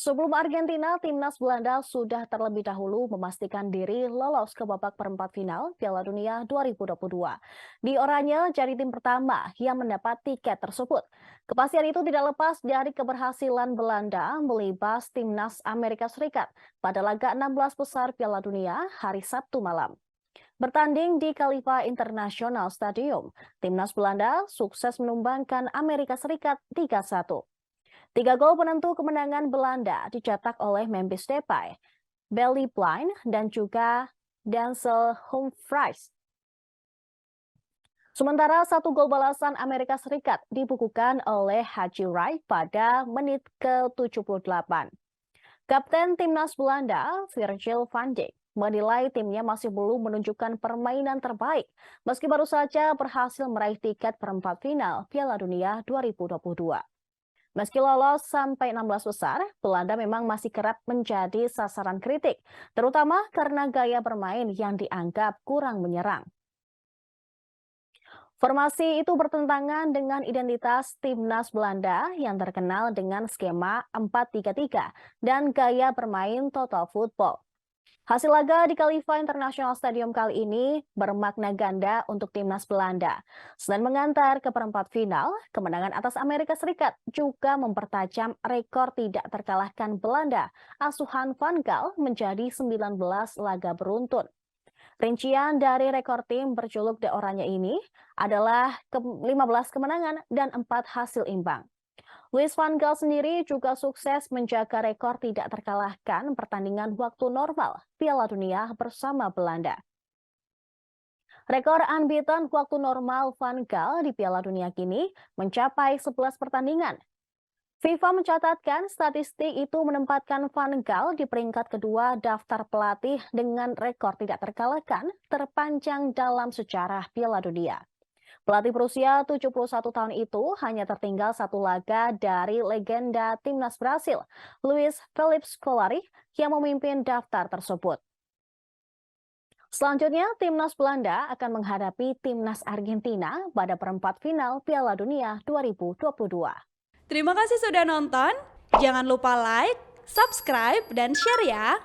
Sebelum Argentina, timnas Belanda sudah terlebih dahulu memastikan diri lolos ke babak perempat final Piala Dunia 2022. Di Oranye jadi tim pertama yang mendapat tiket tersebut. Kepastian itu tidak lepas dari keberhasilan Belanda melibas timnas Amerika Serikat pada laga 16 besar Piala Dunia hari Sabtu malam. Bertanding di Khalifa International Stadium, timnas Belanda sukses menumbangkan Amerika Serikat 3-1. Tiga gol penentu kemenangan Belanda dicetak oleh Memphis Depay, Belly Blind, dan juga Denzel Humphries. Sementara satu gol balasan Amerika Serikat dibukukan oleh Haji Wright pada menit ke-78. Kapten timnas Belanda, Virgil van Dijk, menilai timnya masih belum menunjukkan permainan terbaik meski baru saja berhasil meraih tiket perempat final Piala Dunia 2022. Meski lolos sampai 16 besar, Belanda memang masih kerap menjadi sasaran kritik, terutama karena gaya bermain yang dianggap kurang menyerang. Formasi itu bertentangan dengan identitas timnas Belanda yang terkenal dengan skema 4-3-3 dan gaya bermain total football. Hasil laga di Khalifa International Stadium kali ini bermakna ganda untuk timnas Belanda. Selain mengantar ke perempat final, kemenangan atas Amerika Serikat juga mempertajam rekor tidak terkalahkan Belanda. Asuhan Van Gaal menjadi 19 laga beruntun. Rincian dari rekor tim berjuluk The Oranye ini adalah 15 kemenangan dan 4 hasil imbang. Louis van Gaal sendiri juga sukses menjaga rekor tidak terkalahkan pertandingan waktu normal Piala Dunia bersama Belanda. Rekor unbeaten waktu normal Van Gaal di Piala Dunia kini mencapai 11 pertandingan. FIFA mencatatkan statistik itu menempatkan Van Gaal di peringkat kedua daftar pelatih dengan rekor tidak terkalahkan terpanjang dalam sejarah Piala Dunia. Pelatih berusia 71 tahun itu hanya tertinggal satu laga dari legenda timnas Brasil, Luis Felipe Scolari, yang memimpin daftar tersebut. Selanjutnya, timnas Belanda akan menghadapi timnas Argentina pada perempat final Piala Dunia 2022. Terima kasih sudah nonton. Jangan lupa like, subscribe, dan share ya.